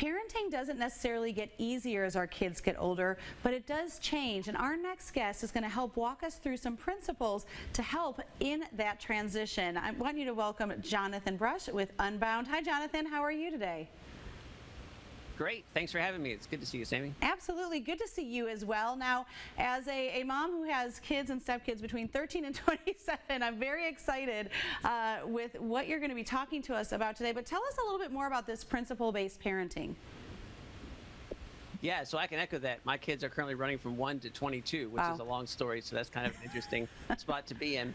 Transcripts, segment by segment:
Parenting doesn't necessarily get easier as our kids get older, but it does change. And our next guest is going to help walk us through some principles to help in that transition. I want you to welcome Jonathan Brush with Unbound. Hi, Jonathan. How are you today? Great. Thanks for having me. It's good to see you, Sami. Absolutely. Good to see you as well. Now, as a mom who has kids and stepkids between 13 and 27, I'm very excited with what you're going to be talking to us about today. But tell us a little bit more about this principle-based parenting. Yeah, so I can echo that. My kids are currently running from 1 to 22, which is a long story, so that's kind of an interesting spot to be in.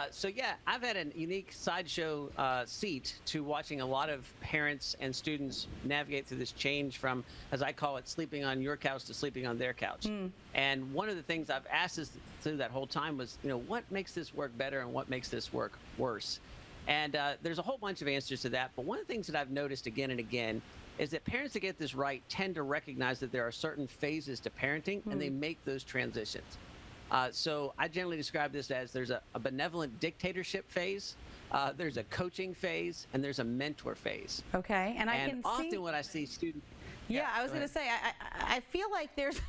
So yeah, I've had a unique sideshow seat to watching a lot of parents and students navigate through this change from, as I call it, sleeping on your couch to sleeping on their couch. And one of the things I've asked us through that whole time was, what makes this work better and what makes this work worse? And there's a whole bunch of answers to that, but one of the things that I've noticed again and again is that parents that get this right tend to recognize that there are certain phases to parenting and they make those transitions. So I generally describe this as there's a benevolent dictatorship phase, there's a coaching phase, and there's a mentor phase. Okay, and often what I see students. Yeah, I was going to say, I feel like there's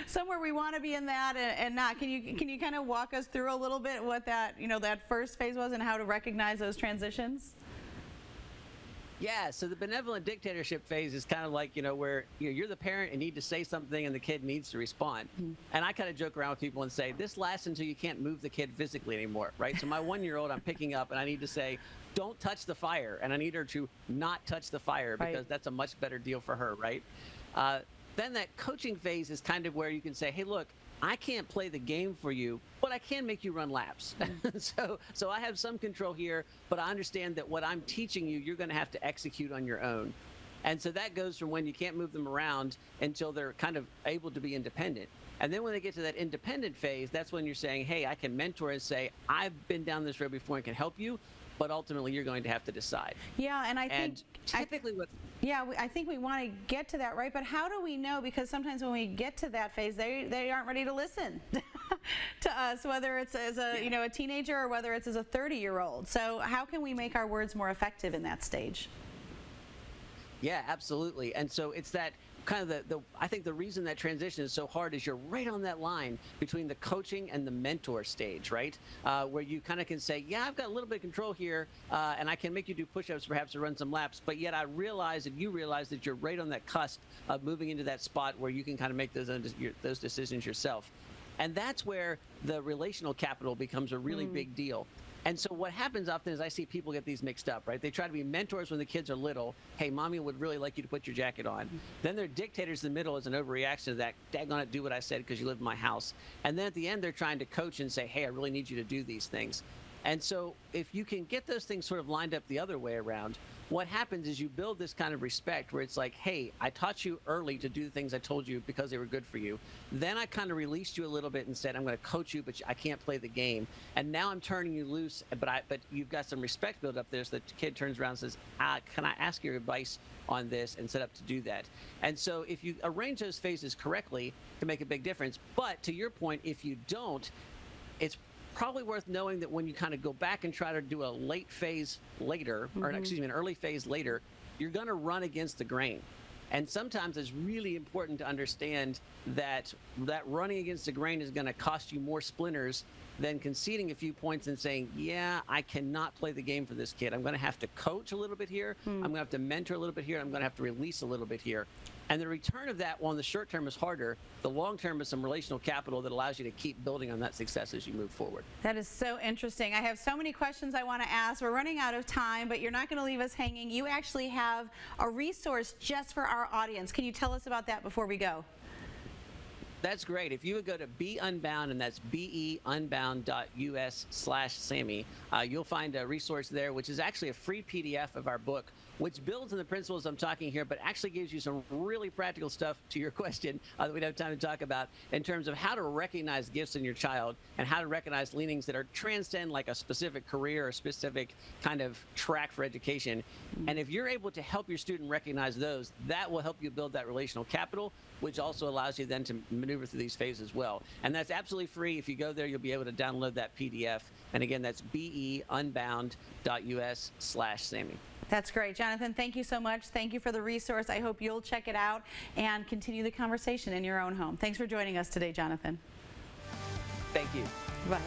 somewhere we want to be in that and not. Can you kind of walk us through a little bit what that that first phase was and how to recognize those transitions? Yeah, so the benevolent dictatorship phase is kind of like, where you're the parent and need to say something and the kid needs to respond. And I kind of joke around with people and say, this lasts until you can't move the kid physically anymore, right? So my 1-year-old I'm picking up and I need to say, don't touch the fire. And I need her to not touch the fire because that's a much better deal for her, right? Then that coaching phase is kind of where you can say, hey, look, I can't play the game for you, but I can make you run laps. So I have some control here, but I understand that what I'm teaching you, you're going to have to execute on your own. And so that goes from when you can't move them around until they're kind of able to be independent. And then when they get to that independent phase, that's when you're saying, hey, I can mentor and say, I've been down this road before and can help you, but ultimately you're going to have to decide. Yeah, and I think typically I think we want to get to that, right? But how do we know? Because sometimes when we get to that phase, they aren't ready to listen to us, whether it's as a teenager or whether it's as a 30-year-old. So how can we make our words more effective in that stage? Yeah, absolutely. And so it's that kind of I think the reason that transition is so hard is you're right on that line between the coaching and the mentor stage, right? Where you kind of can say, yeah, I've got a little bit of control here, and I can make you do push-ups perhaps or run some laps, but yet I realize and you realize that you're right on that cusp of moving into that spot where you can kind of make those decisions yourself. And that's where the relational capital becomes a really big deal. And so what happens often is I see people get these mixed up, right? They try to be mentors when the kids are little. Hey, mommy would really like you to put your jacket on. Then they're dictators in the middle as an overreaction to that. Daggone it, do what I said because you live in my house. And then at the end, they're trying to coach and say, hey, I really need you to do these things. And so if you can get those things sort of lined up the other way around, what happens is you build this kind of respect where it's like, hey, I taught you early to do the things I told you because they were good for you. Then I kind of released you a little bit and said, I'm going to coach you, but I can't play the game. And now I'm turning you loose, but you've got some respect built up there. So the kid turns around and says, can I ask your advice on this, and set up to do that. And so if you arrange those phases correctly, it can make a big difference. But to your point, if you don't, it's probably worth knowing that when you kind of go back and try to do a late phase later, or excuse me, an early phase later, you're going to run against the grain. And sometimes it's really important to understand that running against the grain is going to cost you more splinters than conceding a few points and saying, yeah, I cannot play the game for this kid. I'm going to have to coach a little bit here. I'm going to have to mentor a little bit here. I'm going to have to release a little bit here. And the return of that, while in the short term is harder, the long term is some relational capital that allows you to keep building on that success as you move forward. That is so interesting. I have so many questions I want to ask. We're running out of time, but you're not going to leave us hanging. You actually have a resource just for our audience. Can you tell us about that before we go? That's great. If you would go to Be Unbound, and that's beunbound.us/Sami, you'll find a resource there, which is actually a free PDF of our book, which builds on the principles I'm talking here, but actually gives you some really practical stuff to your question that we don't have time to talk about in terms of how to recognize gifts in your child and how to recognize leanings that are transcend like a specific career or specific kind of track for education. And if you're able to help your student recognize those, that will help you build that relational capital, which also allows you then to maneuver through these phases as well. And that's absolutely free. If you go there, you'll be able to download that PDF. And again, that's beunbound.us/Sami. That's great. Jonathan, thank you so much. Thank you for the resource. I hope you'll check it out and continue the conversation in your own home. Thanks for joining us today, Jonathan. Thank you. Bye.